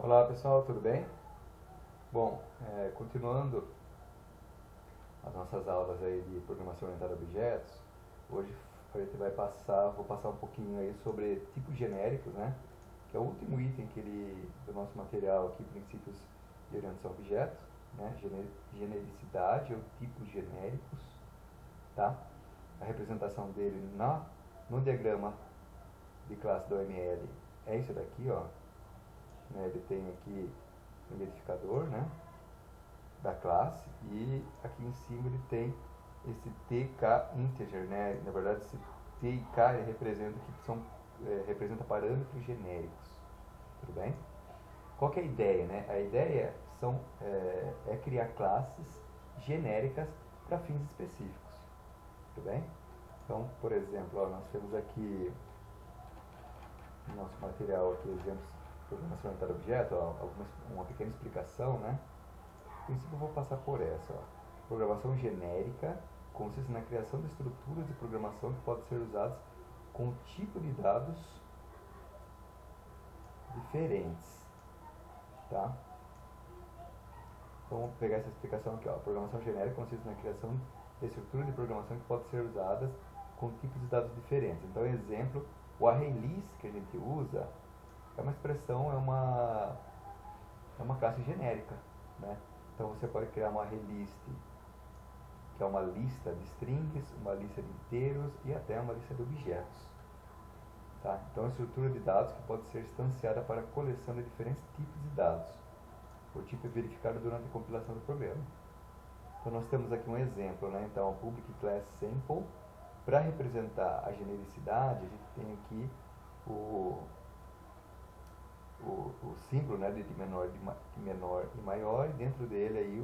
Olá pessoal, tudo bem? Bom, continuando as nossas aulas aí de programação orientada a objetos, hoje a gente vou passar um pouquinho aí sobre tipos genéricos, né? Que é o último item do nosso material aqui, princípios de orientação a objetos, né? Genericidade ou tipos genéricos, tá? A representação dele no diagrama de classe da OML é isso daqui, ó. Né? Ele tem aqui o identificador, né? Da classe, e aqui em cima ele tem esse TK integer, né? Na verdade esse T e K representa parâmetros genéricos, tudo bem? Qual que é a ideia, né? A ideia é criar classes genéricas para fins específicos, tudo bem? Então, por exemplo, ó, nós temos aqui no nosso material aqui exemplos de programação orientada a objeto, ó, uma pequena explicação, né? No princípio eu vou passar por essa. Ó. Programação genérica consiste na criação de estruturas de programação que podem ser usadas com um tipo de dados diferentes. Tá? Então vamos pegar essa explicação aqui. Ó. Programação genérica consiste na criação de estruturas de programação que podem ser usadas com tipos de dados diferentes. Então, exemplo, o ArrayList que a gente usa é uma expressão, é uma classe genérica. Né? Então você pode criar uma ArrayList, que é uma lista de strings, uma lista de inteiros e até uma lista de objetos. Tá? Então, é uma estrutura de dados que pode ser instanciada para a coleção de diferentes tipos de dados. O tipo é verificado durante a compilação do programa. Então, nós temos aqui um exemplo, né? Então, o public class sample. Para representar a genericidade, a gente tem aqui o símbolo, né, de menor e maior, e dentro dele aí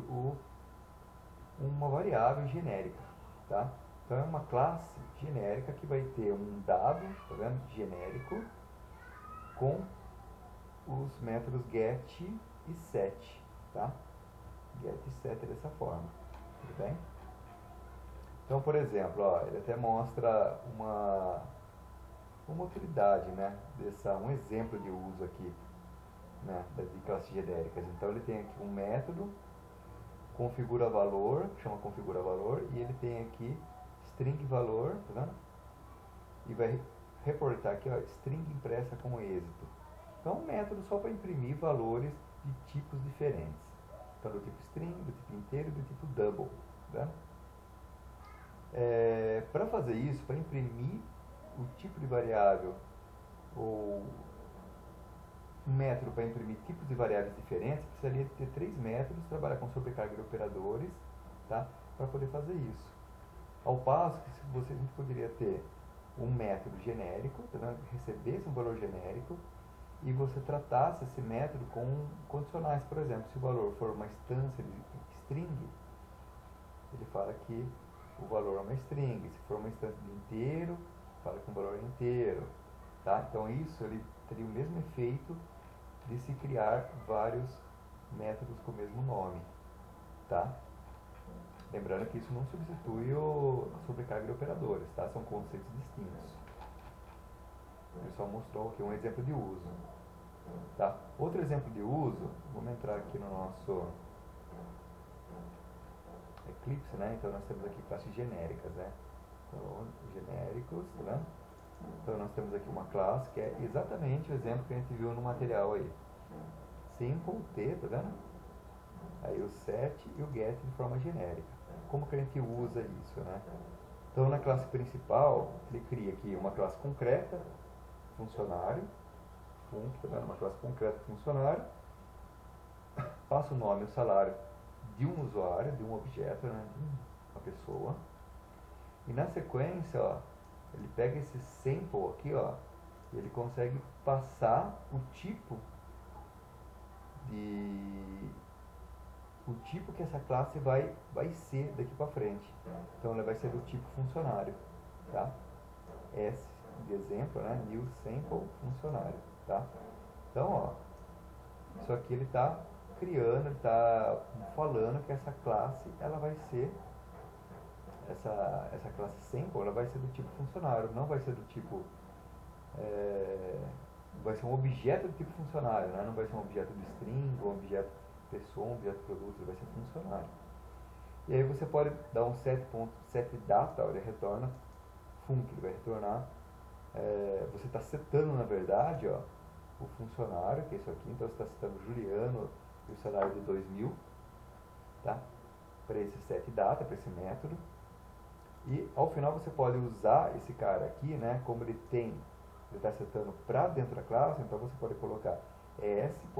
uma variável genérica, tá? Então é uma classe genérica que vai ter um dado, tá vendo? Genérico, com os métodos get e set, tá? Get e set dessa forma, tudo bem? Então, por exemplo, ó, ele até mostra uma utilidade, né? Um exemplo de uso aqui, né? De classes genéricas. Então ele tem aqui um método configura valor, chama configura valor, e ele tem aqui string valor, tá vendo? E vai reportar aqui, ó, string impressa com êxito. Então, um método só para imprimir valores de tipos diferentes. Então, do tipo string, do tipo inteiro e do tipo double, tá? Para fazer isso, para imprimir o tipo de variável ou um método para imprimir tipos de variáveis diferentes, precisaria ter 3 métodos, trabalhar com sobrecarga de operadores, tá? Para poder fazer isso. Ao passo que a gente poderia ter um método genérico, tá? Recebesse um valor genérico, e você tratasse esse método com condicionais. Por exemplo, se o valor for uma instância de string, ele fala que o valor é uma string. Se for uma instância de inteiro, fala que o valor é inteiro. Tá? Então isso ele teria o mesmo efeito de se criar vários métodos com o mesmo nome. Tá? Lembrando que isso não substitui a sobrecarga de operadores, tá? São conceitos distintos. Ele só mostrou aqui um exemplo de uso. Tá? Outro exemplo de uso, vamos entrar aqui no nosso Eclipse, né? Então nós temos aqui classes genéricas, né? Então, genéricos, tá vendo? Então nós temos aqui uma classe que é exatamente o exemplo que a gente viu no material aí. Simple, T, tá vendo? Aí o set e o get de forma genérica. Como que a gente usa isso, né? Então na classe principal, ele cria aqui uma classe concreta, funcionário, tá vendo? Uma classe concreta, funcionário, passa o nome e o salário de um usuário, de um objeto, né? De uma pessoa. E na sequência, ó, ele pega esse sample aqui, ó, e ele consegue passar o tipo que essa classe vai ser daqui para frente. Então ela vai ser do tipo funcionário, tá? S de exemplo, né? New sample funcionário, tá? Então, ó, isso aqui ele está criando, ele está falando que essa classe ela vai ser essa classe sample, ela vai ser do tipo funcionário, não vai ser do tipo vai ser um objeto do tipo funcionário, né? Não vai ser um objeto de string, um objeto pessoa, um objeto produto, ele vai ser funcionário. E aí você pode dar um setData, ele retorna func, ele vai retornar, você está setando na verdade, ó, o funcionário, que é isso aqui, então você está setando Juliano e o salário de 2.000, tá? Para esse setData, para esse método. E ao final você pode usar esse cara aqui, né? Como ele está setando para dentro da classe, então você pode colocar s.getData,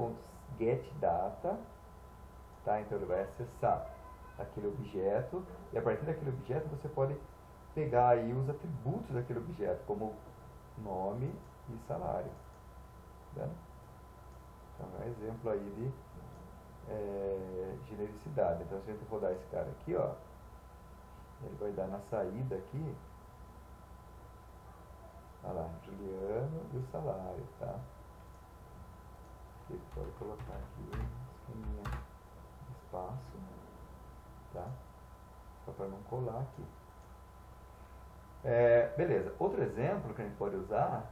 tá? Então ele vai acessar aquele objeto e a partir daquele objeto você pode pegar aí os atributos daquele objeto, como nome e salário. Tá? Então é um exemplo aí de genericidade. Então se a gente rodar esse cara aqui, ó, ele vai dar na saída aqui, olha lá, Juliano e o salário, tá? Aqui pode colocar aqui um esqueminha de espaço, tá? Só para não colar aqui. Beleza, outro exemplo que a gente pode usar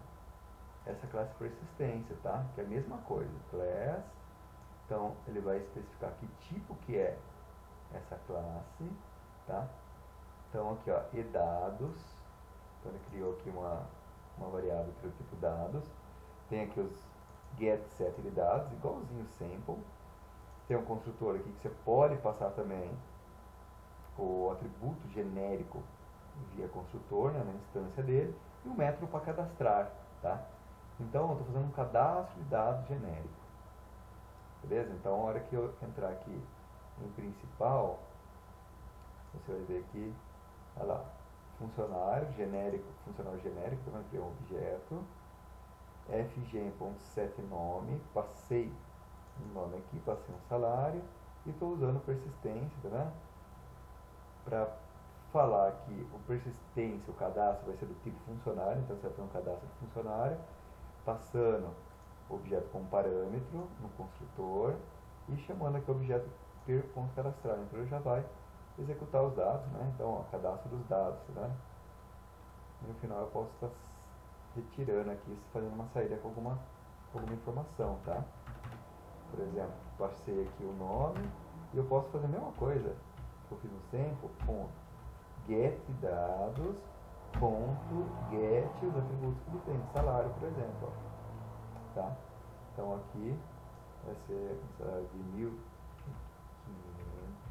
é essa classe persistência, tá? Que é a mesma coisa, class, então ele vai especificar que tipo que é essa classe, tá? Então aqui, ó, eDados, então ele criou aqui uma variável que é o tipo dados, tem aqui os get, set de dados, igualzinho sample, tem um construtor aqui que você pode passar também o atributo genérico via construtor, né, na instância dele, e o método para cadastrar, tá? Então, eu estou fazendo um cadastro de dados genérico, beleza? Então, a hora que eu entrar aqui em principal, você vai ver aqui, olha lá, funcionário genérico, então vai criar um objeto, fg.setNome, passei um nome aqui, passei um salário, e estou usando persistência, tá vendo? Para falar que o persistência, o cadastro vai ser do tipo funcionário, então você vai fazer um cadastro de funcionário, passando o objeto como parâmetro no construtor e chamando aqui o objeto per.cadastrar. Então ele já vai executar os dados, né? Então, ó, cadastro dos dados, né? E no final eu posso estar retirando aqui, fazendo uma saída com alguma informação, tá? Por exemplo, passei aqui o nome e eu posso fazer a mesma coisa que eu fiz no sample, get dados, get os atributos que ele tem, salário, por exemplo, ó, tá? Então aqui vai ser um salário de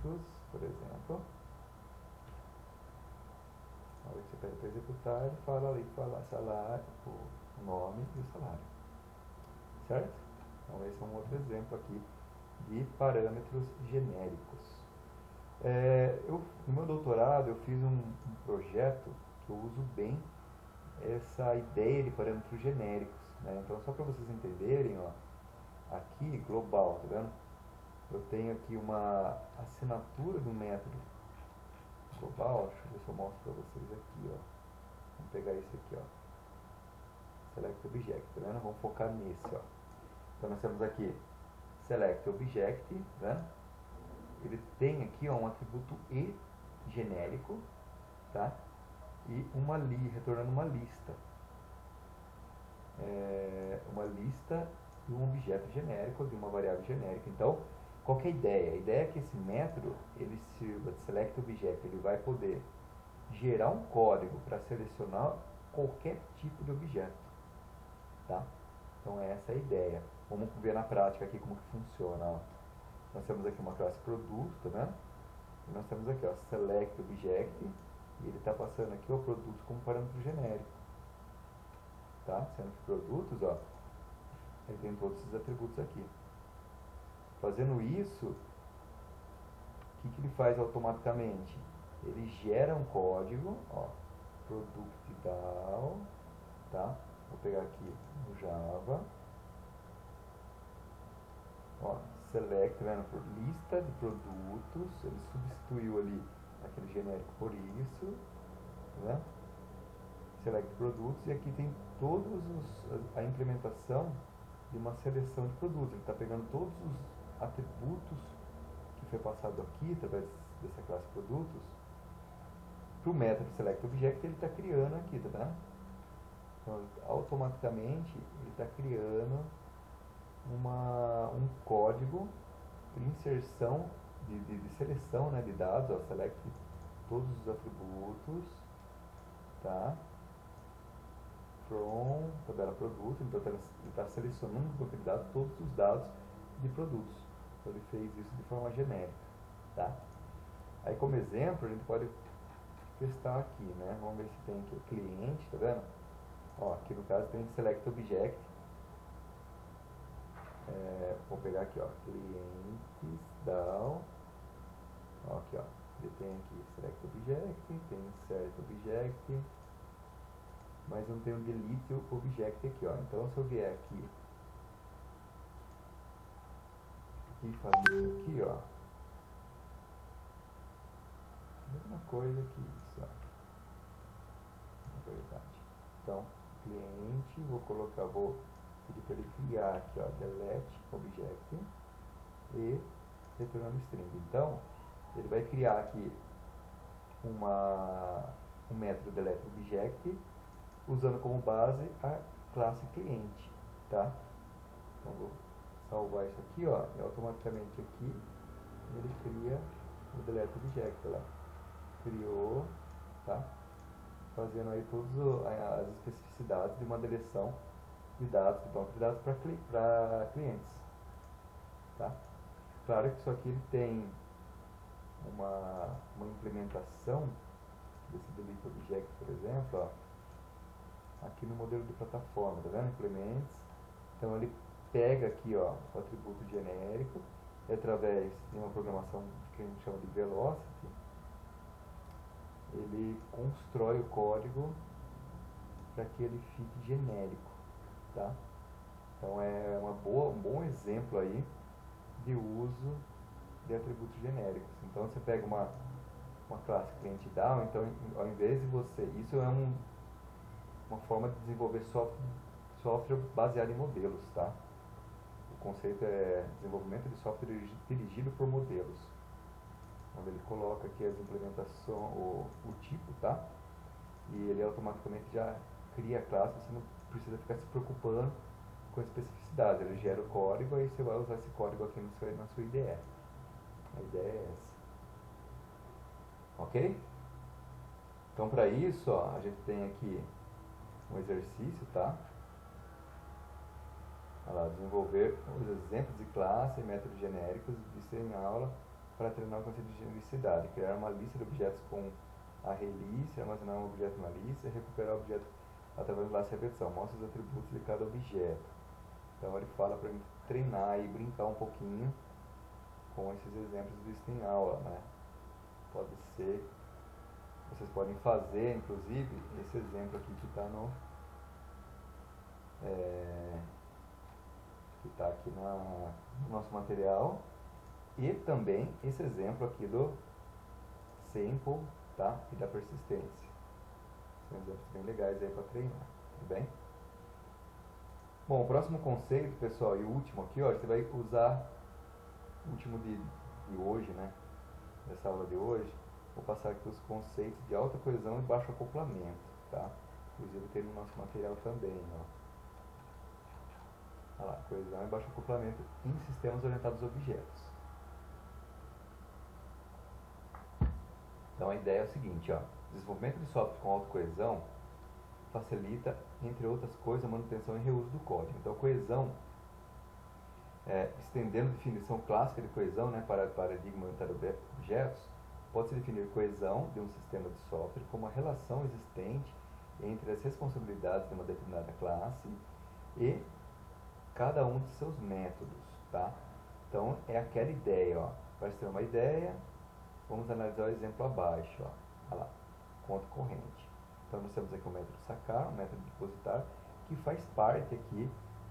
1.500, por exemplo. A hora que você pede para executar, ele fala ali, salário, o nome e o salário, certo? Então esse é um outro exemplo aqui de parâmetros genéricos. No meu doutorado eu fiz um projeto que eu uso bem essa ideia de parâmetros genéricos, né? Então só para vocês entenderem, ó, aqui global, tá vendo? Eu tenho aqui uma assinatura do método global, deixa eu ver se eu mostro para vocês aqui, ó. Vamos pegar esse aqui, ó, select object, tá vendo? Vamos focar nesse, ó. Então nós temos aqui select object, tá vendo? Ele tem aqui, ó, um atributo e genérico, tá? E retornando uma lista. Uma lista de um objeto genérico, de uma variável genérica. Então, qual que é a ideia? A ideia é que esse método, ele sirva de select object, ele vai poder gerar um código para selecionar qualquer tipo de objeto, tá? Então, essa é a ideia. Vamos ver na prática aqui como que funciona, ó. Nós temos aqui uma classe produto, tá vendo? E nós temos aqui, ó, select object, e ele está passando aqui o produto como parâmetro genérico, tá? Sendo que produtos, ó, ele tem todos esses atributos aqui. Fazendo isso, o que ele faz automaticamente? Ele gera um código, ó, product.down, tá? Vou pegar aqui no Java, ó, select, vendo, por lista de produtos, ele substituiu ali aquele genérico por isso, né? Select produtos, e aqui tem a implementação de uma seleção de produtos. Ele está pegando todos os atributos que foi passado aqui, através dessa classe produtos, para o método select object, ele está criando aqui, tá vendo? Então, automaticamente ele está criando um código de inserção, de seleção, né, de dados, ó, select todos os atributos, tá? From tabela produto, então ele está selecionando no banco de dados todos os dados de produtos. Então ele fez isso de forma genérica, tá? Aí como exemplo a gente pode testar aqui, né? Vamos ver se tem aqui o cliente, tá vendo? Ó, aqui no caso tem select object. Vou pegar aqui, ó, clientes down. Ó, aqui, ó, ele tem aqui select object, tem insert object, mas não tem o delete object aqui, ó. Então se eu vier aqui e fazer isso aqui, ó, mesma coisa que isso, ó, na verdade. Então, cliente, vou pedir para ele criar aqui, ó, delete object e retornando string. Então, ele vai criar aqui um método delete object usando como base a classe cliente, tá? Então vou salvar isso aqui, ó, e automaticamente aqui ele cria o delete object lá. Criou, tá? Fazendo aí todas as especificidades de uma deleção de dados, de banco de dados para clientes, tá? Claro que isso aqui ele tem uma implementação desse delete object, por exemplo, ó, aqui no modelo de plataforma, tá vendo? Implements. Então ele pega aqui, ó, o atributo genérico e através de uma programação que a gente chama de velocity, ele constrói o código para que ele fique genérico, tá? Então é um bom exemplo aí de uso de atributos genéricos. Então você pega uma classe cliente down, então ao invés de você, isso é uma forma de desenvolver software baseado em modelos, tá? O conceito é desenvolvimento de software dirigido por modelos, onde ele coloca aqui as implementações, o tipo, tá? E ele automaticamente já cria a classe, você não precisa ficar se preocupando com a especificidade, ele gera o código, aí você vai usar esse código aqui na sua IDE. A ideia é essa. Ok? Então para isso, ó, a gente tem aqui um exercício, tá? Olha lá, desenvolver os exemplos de classe e métodos genéricos de ser em aula para treinar o conceito de genericidade, criar uma lista de objetos com a release, armazenar um objeto na lista e recuperar o objeto através da classe repetição. Mostra os atributos de cada objeto. Então ele fala para a gente treinar e brincar um pouquinho com esses exemplos vistos em aula, né? Pode ser, vocês podem fazer, inclusive, esse exemplo aqui que está aqui no nosso material, e também esse exemplo aqui do sample, tá? E da persistência. São exemplos bem legais aí para treinar, tudo bem? Bom, o próximo conceito, pessoal, e o último aqui, ó, você vai usar o último de hoje, né? Dessa aula de hoje, vou passar aqui os conceitos de alta coesão e baixo acoplamento, tá? Inclusive tem no nosso material também, ó. Olha lá, coesão e baixo acoplamento em sistemas orientados a objetos. Então a ideia é o seguinte, ó, desenvolvimento de software com alta coesão facilita, entre outras coisas, a manutenção e reuso do código. Então coesão, estendendo a definição clássica de coesão, né, para paradigma orientado a objetos, pode-se definir coesão de um sistema de software como a relação existente entre as responsabilidades de uma determinada classe e cada um de seus métodos, tá? Então é aquela ideia, ó. Para ter uma ideia, vamos analisar o exemplo abaixo, ó. Olha lá, conta corrente. Então nós temos aqui o método sacar, o método depositar, que faz parte aqui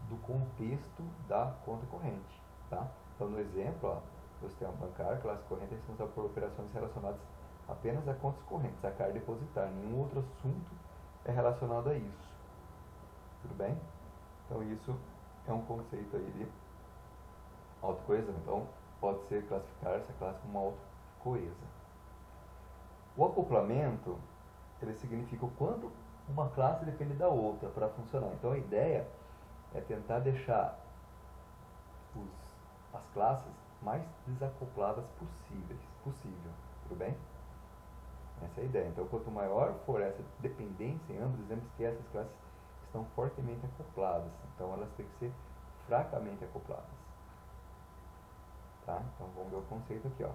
do contexto da conta corrente, tá? Então no exemplo, ó, do sistema bancário, classe corrente é responsável por operações relacionadas apenas a contas correntes, sacar e depositar. Nenhum outro assunto é relacionado a isso. Tudo bem? Então isso é um conceito aí de autocoesão. Então pode ser classificar essa classe como autocoesa. O acoplamento, ele significa o quanto uma classe depende da outra para funcionar. Então a ideia é tentar deixar as classes mais desacopladas possível, tudo bem? Essa é a ideia. Então, quanto maior for essa dependência em ambos, dizemos que essas classes estão fortemente acopladas. Então, elas têm que ser fracamente acopladas. Tá? Então, vamos ver o conceito aqui. Ó.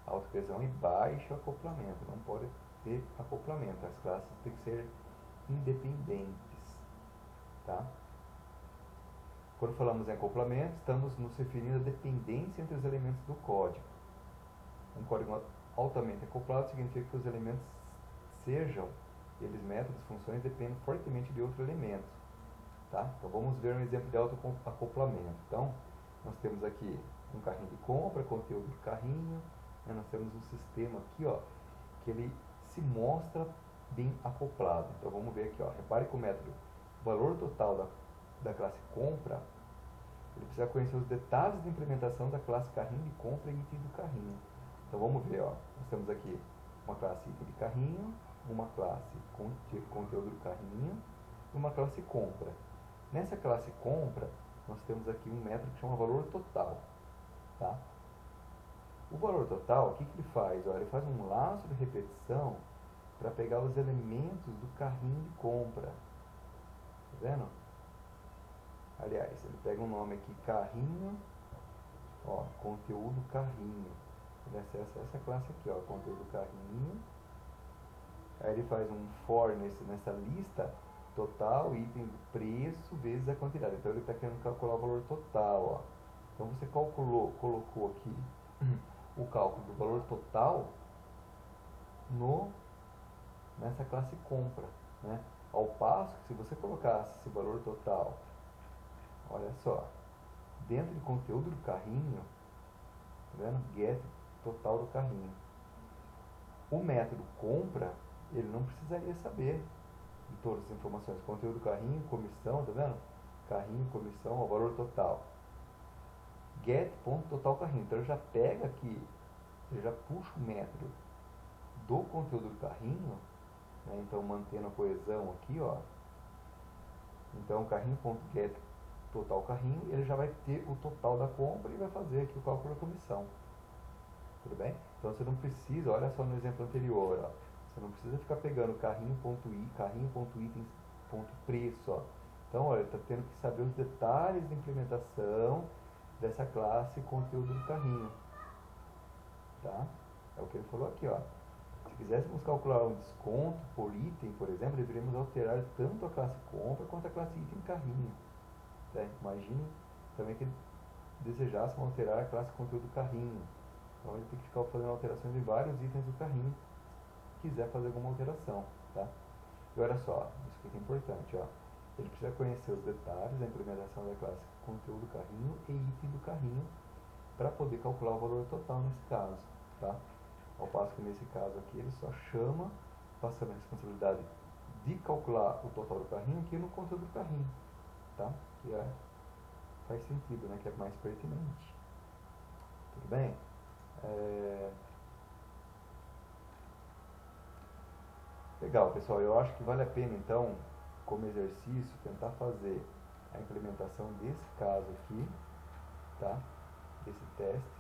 Alta coesão e baixo acoplamento. Não pode ter acoplamento. As classes têm que ser independentes. Tá? Quando falamos em acoplamento, estamos nos referindo à dependência entre os elementos do código. Um código altamente acoplado significa que os elementos sejam eles métodos, funções, dependem fortemente de outro elemento. Tá? Então vamos ver um exemplo de autoacoplamento. Então, nós temos aqui um carrinho de compra, conteúdo do carrinho, né? Nós temos um sistema aqui, ó, que ele se mostra bem acoplado. Então vamos ver aqui, ó. Repare que o método valor total da classe compra, ele precisa conhecer os detalhes de implementação da classe carrinho de compra e item do carrinho. Então vamos ver, ó. Nós temos aqui uma classe item de carrinho, uma classe conteúdo do carrinho e uma classe compra. Nessa classe compra, nós temos aqui um método que chama valor total. Tá? O valor total, o que ele faz? Ó, ele faz um laço de repetição para pegar os elementos do carrinho de compra. Tá vendo? Aliás, ele pega um nome aqui, carrinho, ó, conteúdo carrinho. Ele acessa essa classe aqui, ó, conteúdo carrinho. Aí ele faz um for nessa lista total, item do preço vezes a quantidade. Então ele está querendo calcular o valor total, ó. Então você colocou aqui o cálculo do valor total nessa classe compra, né? Ao passo que se você colocasse esse valor total, olha só, dentro de conteúdo do carrinho, tá vendo? Get total do carrinho. O método compra, ele não precisaria saber de todas as informações. Conteúdo do carrinho, comissão, tá vendo? Carrinho, comissão, ó, valor total. Get ponto total carrinho. Então ele já pega aqui, ele já puxa o método do conteúdo do carrinho, né? Então mantendo a coesão aqui, ó. Então carrinho.get total carrinho, ele já vai ter o total da compra e vai fazer aqui o cálculo da comissão. Tudo bem? Então você não precisa, olha só no exemplo anterior, ó, você não precisa ficar pegando carrinho.preço, ó. Então, olha, está tendo que saber os detalhes de implementação dessa classe conteúdo do carrinho. Tá? É o que ele falou aqui, ó. Se quiséssemos calcular um desconto por item, por exemplo, deveríamos alterar tanto a classe compra quanto a classe item carrinho. Tá? Imagine também que desejássemos alterar a classe conteúdo do carrinho. Então ele tem que ficar fazendo alterações em vários itens do carrinho, se quiser fazer alguma alteração, tá? E olha só, isso aqui é importante, ó. Ele precisa conhecer os detalhes da implementação da classe conteúdo do carrinho e item do carrinho para poder calcular o valor total nesse caso, tá? Ao passo que nesse caso aqui ele só chama, passando a responsabilidade de calcular o total do carrinho aqui no conteúdo do carrinho, tá? Que faz sentido, né? Que é mais pertinente. Tudo bem? Legal, pessoal. Eu acho que vale a pena, então, como exercício, tentar fazer a implementação desse caso aqui, tá? Desse teste,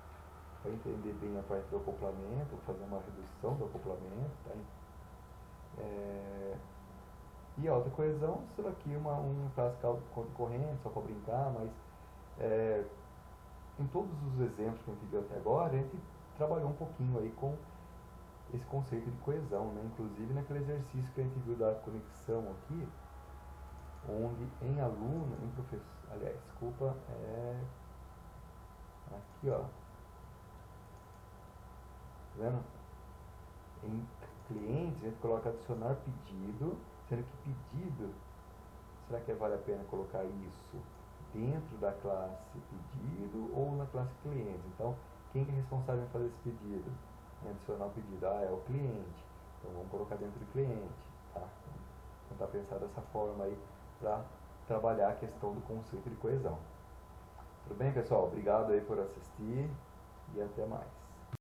para entender bem a parte do acoplamento, fazer uma redução do acoplamento, tá? E a alta coesão, isso aqui é um classical corrente, só para brincar, mas em todos os exemplos que a gente viu até agora, a gente trabalhou um pouquinho aí com esse conceito de coesão, né? Inclusive naquele exercício que a gente viu da conexão aqui, onde em aluno, em professor, aliás, desculpa, aqui, ó, tá vendo? Em clientes, a gente coloca adicionar pedido, sendo que pedido, será que vale a pena colocar isso dentro da classe pedido ou na classe cliente? Então, quem é responsável em fazer esse pedido? Em adicionar o pedido? É o cliente. Então, vamos colocar dentro do cliente, tá? Então, tentar pensar dessa forma aí para trabalhar a questão do conceito de coesão. Tudo bem, pessoal? Obrigado aí por assistir e até mais.